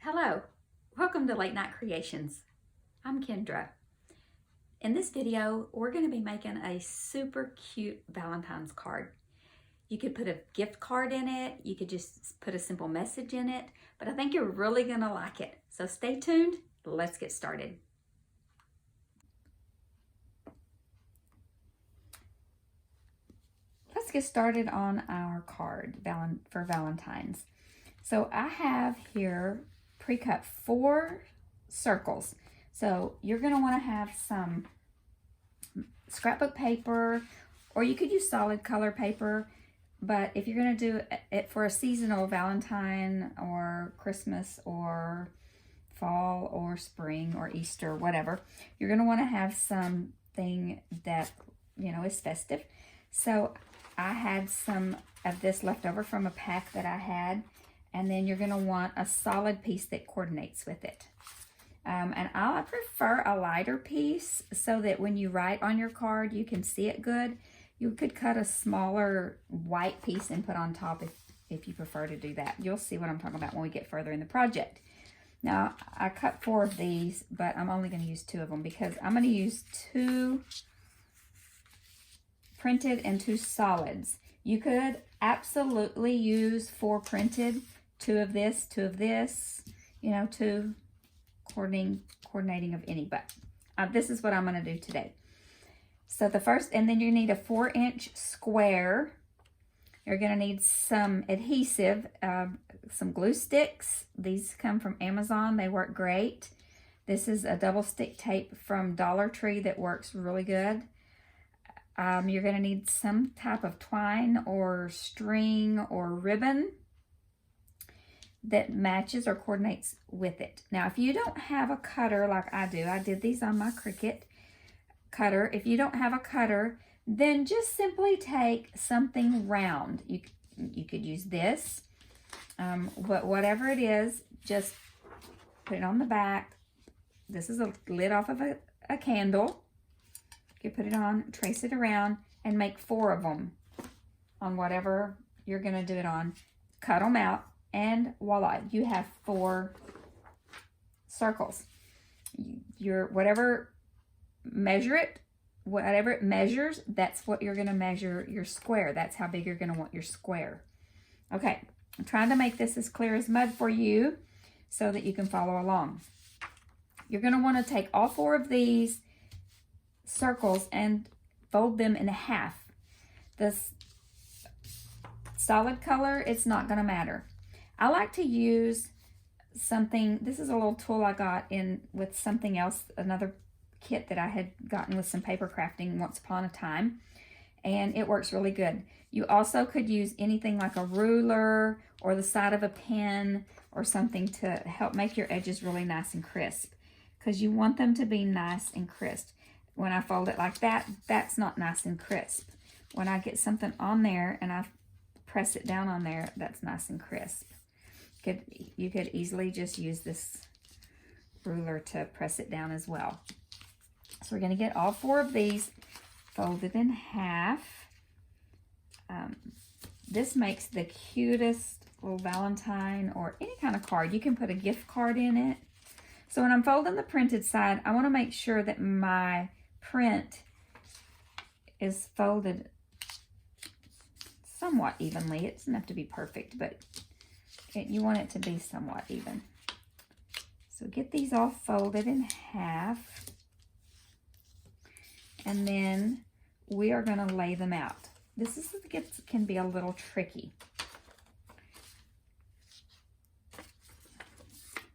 Hello, welcome to Late Night Creations. I'm Kendra. In this video, we're going to be making a super cute Valentine's card. You could put a gift card in it, you could just put a simple message in it, but I think you're really going to like it. So stay tuned, let's get started. Let's get started on our card for Valentine's. So I have here pre-cut 4 circles. So you're going to want to have some scrapbook paper, or you could use solid color paper, but if you're going to do it for a seasonal Valentine or Christmas or fall or spring or Easter, whatever, you're going to want to have something that, is festive. So I had some of this left over from a pack that I had, and then you're going to want a solid piece that coordinates with it. And I prefer a lighter piece so that when you write on your card, you can see it good. You could cut a smaller white piece and put on top if you prefer to do that. You'll see what I'm talking about when we get further in the project. Now, I cut 4 of these, but I'm only going to use 2 of them because I'm going to use 2 printed and 2 solids. You could absolutely use 4 printed, 2 of this, 2 of this, 2 coordinating of any, but this is what I'm going to do today. So the first, and then you need a 4-inch square. You're going to need some adhesive, some glue sticks. These come from Amazon. They work great. This is a double stick tape from Dollar Tree that works really good. You're going to need some type of twine or string or ribbon that matches or coordinates with it. Now, if you don't have a cutter like I do, I did these on my Cricut cutter. If you don't have a cutter, then just simply take something round. You could use this, but whatever it is, just put it on the back. This is a lid off of a candle. You put it on, trace it around, and make 4 of them on whatever you're going to do it on. Cut them out, and voila, you have 4 circles. Whatever it measures, that's what you're going to measure your square. That's how big you're going to want your square. Okay, I'm trying to make this as clear as mud for you so that you can follow along. You're going to want to take all 4 of these circles and fold them in half. This solid color, it's not going to matter. I like to use something, this is a little tool I got in with something else, another kit that I had gotten with some paper crafting once upon a time, and it works really good. You also could use anything like a ruler or the side of a pen or something to help make your edges really nice and crisp, because you want them to be nice and crisp. When I fold it like that, that's not nice and crisp. When I get something on there and I press it down on there, that's nice and crisp. You could easily just use this ruler to press it down as well. So we're going to get all 4 of these folded in half. This makes the cutest little Valentine or any kind of card. You can put a gift card in it. So when I'm folding the printed side, I want to make sure that my print is folded somewhat evenly. It doesn't have to be perfect, but you want it to be somewhat even. So get these all folded in half, and then we are going to lay them out. This can be a little tricky.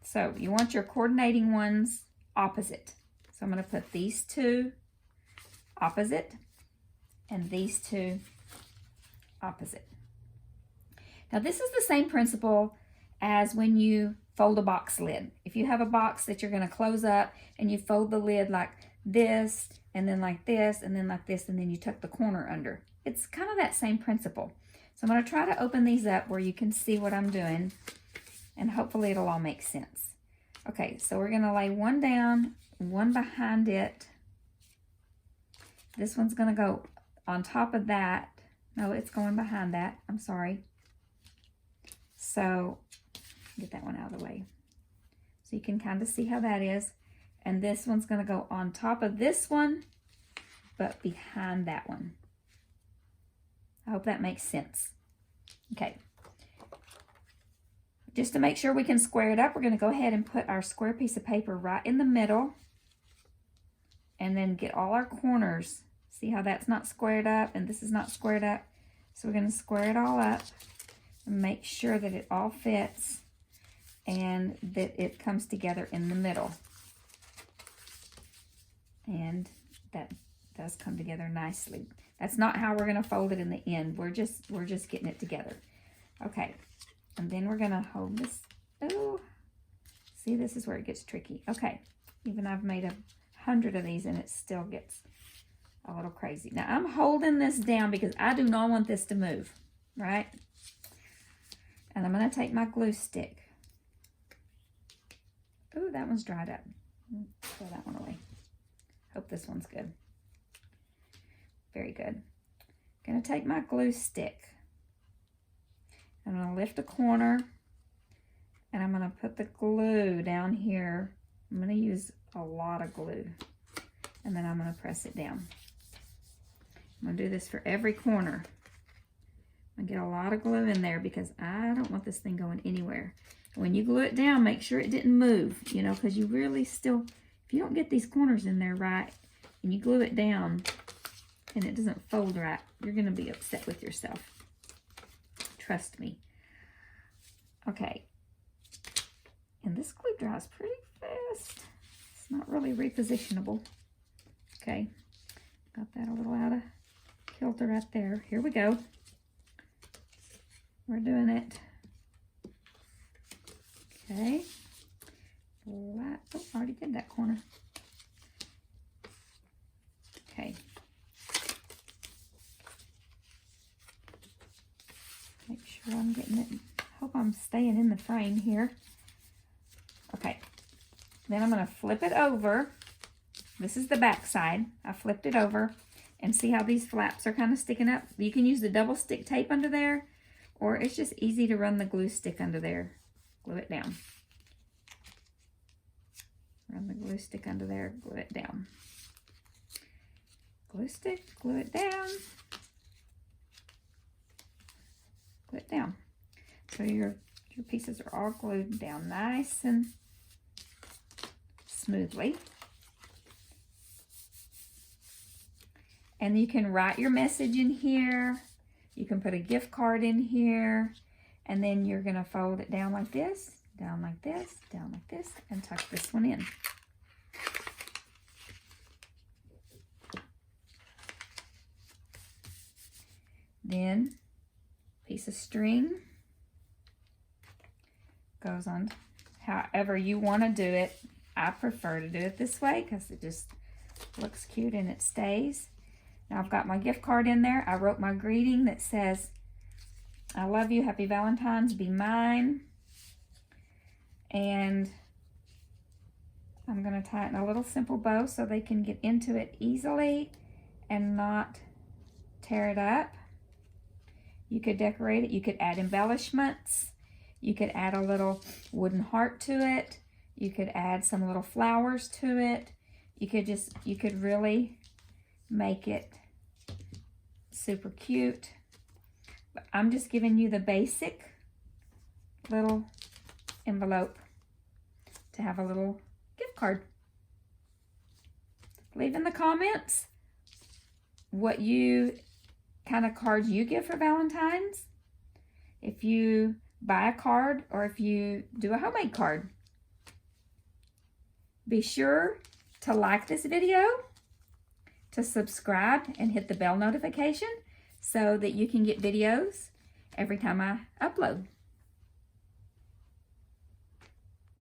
So you want your coordinating ones opposite. So I'm going to put these 2 opposite and these 2 opposite. Now this is the same principle as when you fold a box lid. If you have a box that you're going to close up and you fold the lid like this and then like this and then like this and then you tuck the corner under. It's kind of that same principle. So I'm going to try to open these up where you can see what I'm doing, and hopefully it'll all make sense. Okay, so we're going to lay one down, one behind it. This one's going to go on top of that. No, it's going behind that. I'm sorry. So get that one out of the way. So you can kind of see how that is. And this one's going to go on top of this one, but behind that one. I hope that makes sense. Okay. Just to make sure we can square it up, we're going to go ahead and put our square piece of paper right in the middle. And then get all our corners. See how that's not squared up and this is not squared up? So we're going to square it all up and make sure that it all fits and that it comes together in the middle. And that does come together nicely. That's not how we're going to fold it in the end. We're just getting it together. Okay. And then we're going to hold this. Oh, see, this is where it gets tricky. Okay. Even I've made 100 of these and it still gets a little crazy. Now I'm holding this down because I do not want this to move, right? And I'm going to take my glue stick. Oh, that one's dried up. Throw that one away. Hope this one's good. Very good. I'm going to take my glue stick. I'm going to lift a corner and I'm going to put the glue down here. I'm going to use a lot of glue and then I'm going to press it down. I'm going to do this for every corner. I'm going to get a lot of glue in there because I don't want this thing going anywhere. When you glue it down, make sure it didn't move, you know, because you really still, if you don't get these corners in there right and you glue it down and it doesn't fold right, you're going to be upset with yourself. Trust me. Okay. And this glue dries pretty fast. It's not really repositionable. Okay. Got that a little out of kilter right there. Here we go. We're doing it. Okay. Right. Oh, I already did that corner. Okay. Make sure I'm getting it. Hope I'm staying in the frame here. Okay. Then I'm going to flip it over. This is the back side. I flipped it over. And see how these flaps are kind of sticking up? You can use the double stick tape under there. Or it's just easy to run the glue stick under there. Glue it down. Run the glue stick under there. Glue it down. Glue stick. Glue it down. Glue it down. So your pieces are all glued down nice and smoothly. And you can write your message in here. You can put a gift card in here. And then you're going to fold it down like this, down like this, down like this, and tuck this one in. Then, piece of string goes on however you want to do it. I prefer to do it this way because it just looks cute and it stays. Now I've got my gift card in there. I wrote my greeting that says, I love you, happy Valentine's, be mine. And I'm going to tie it in a little simple bow so they can get into it easily and not tear it up. You could decorate it. You could add embellishments. You could add a little wooden heart to it. You could add some little flowers to it. You could really make it super cute. But I'm just giving you the basic little envelope to have a little gift card. Leave in the comments what kind of cards you give for Valentine's. If you buy a card or if you do a homemade card. Be sure to like this video, to subscribe and hit the bell notification so that you can get videos every time I upload.